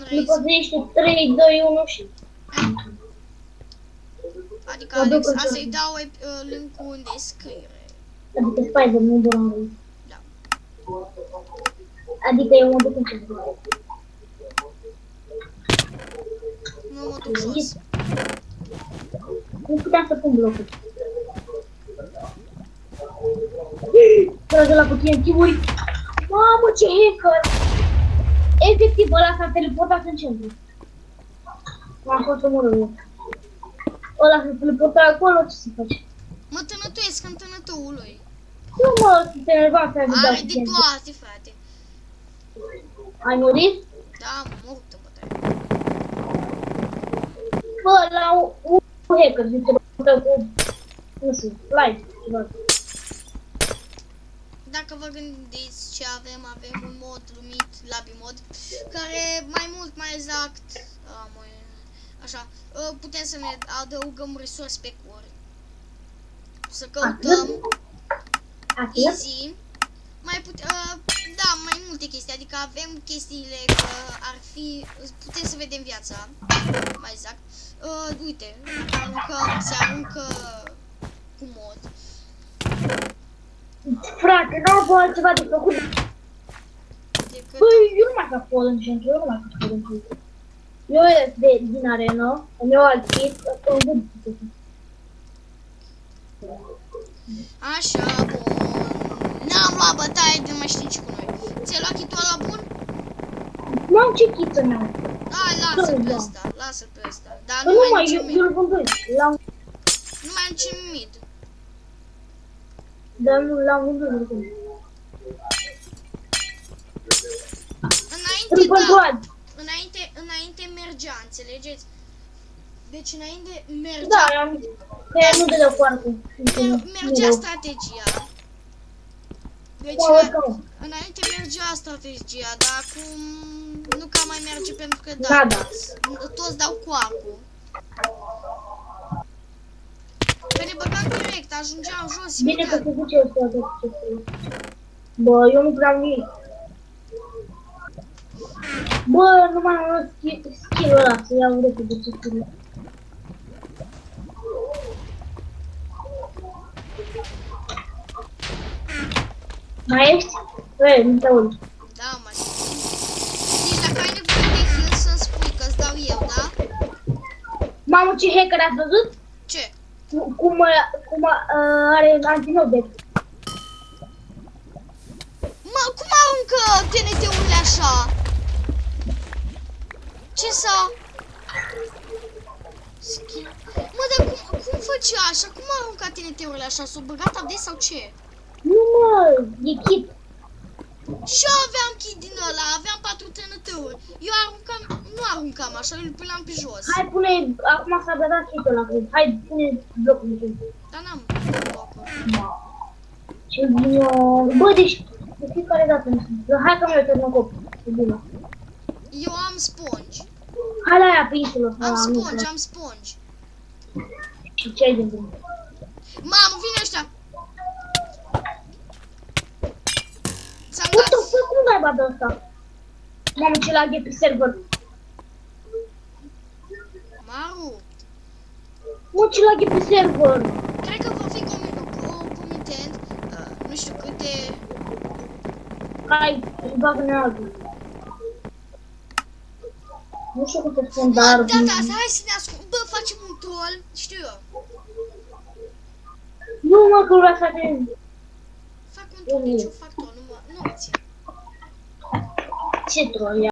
După ce ești 3, 2, 1 și... Adică Alex, a să-i dau link-ul în descriere. Adică Spider, nu doar lui. Da. Adică eu mă duc în ce vreau. Nu mă duc jos. Nu puteam să pun blocul. Dragă la cu TNT-uri. Mamă, ce hacker! Efectiv, ăla s-a teleportat în centru. M-am fost omorât eu. Ăla s-a teleportat acolo, ce să faci? Mă tânătuiesc în tânătul lui. Nu mă, sunt enervat să ai dat Are de toate, frate. Ai murit? Da, mă mor în bătaie. Bă, la un hacker, zice, bă, cu, nu știu, live, ceva. Dacă vă gândiți ce avem un mod numit LabiMod, care mai exact, așa, putem să ne adăugăm resurse pe cur. Să căutăm easy, da, mai multe chestii, adică avem chestiile că ar fi, putem să vedem viața, mai exact. Uite, se aruncă cu mod. Frate, n-au avut altceva de făcut. Băi, eu nu mai fac pod în centru, eu nu mai fac pod în centru. Eu ies din arenă, îmi iau alt kit, asta îmi văd. Așa, bun. N-am luat bătaie de mai știi ce cu noi. Ți-ai luat kitul ăla bun? N-am ce kit să-mi iau. Hai, lasă-l pe ăsta, lasă-l pe ăsta. Dar nu mai, eu îl vândui. Nu mai am ce mid. Dar nu l-am vândut. Înainte mergea, înțelegeți? Deci înainte mergea... Da, nu de la cuartul. Mergea strategia. Deci înainte mergea strategia, dar acum nu ca mai merge pentru că da, toți dau cu arcul. Că ne băgam direct, ajungeam jos imediat. Bine că se duce ăsta. Bă, eu nu vreau nimic. Bă, nu mai am skill-ul ăla, să iau repede ce skill-ul. Mai ești? Băi, nu te aud. Da, mai deci dacă ai nevoie de heal să-mi spui că-ți dau eu, da? Mamă, ce hacker ați văzut? Ce? Cum are antinobe. Mă, cum aruncă TNT-urile așa? Ce s-a... Mă, dar cum făcea așa? Cum arunca TNT-urile așa? S-o băgat update sau ce? Nu mă, e kit. Și eu aveam kit din ăla, aveam 4 TNT-uri. Eu nu aruncam așa, îl puneam pe jos. Hai pune, acum s-a dat kit-ul ăla, cred. Hai pune blocul de kit. Dar n-am blocul. Ce bine. Bă, deci, de fiecare dată nu știu. Hai că mi-o termocop. E bine. Eu am sponge. Hai la aia pe insulă. Am sponge. Și ce ai de bine? Mamă, vine ăștia! What the fuck, cum dai bada ăsta? Mamă, ce lag e pe server. M-a rupt. Mă, ce lag e pe server. Cred că va fi comitent, nu știu câte... Hai, îi bag în altul. Nu știu cum să spun, dar... Da, hai să ne ascund. Bă, facem un troll, știu eu. Nu mă, că vreau să vedem. Fac un troll, deci eu fac troll, nu mă țin. Ce troll?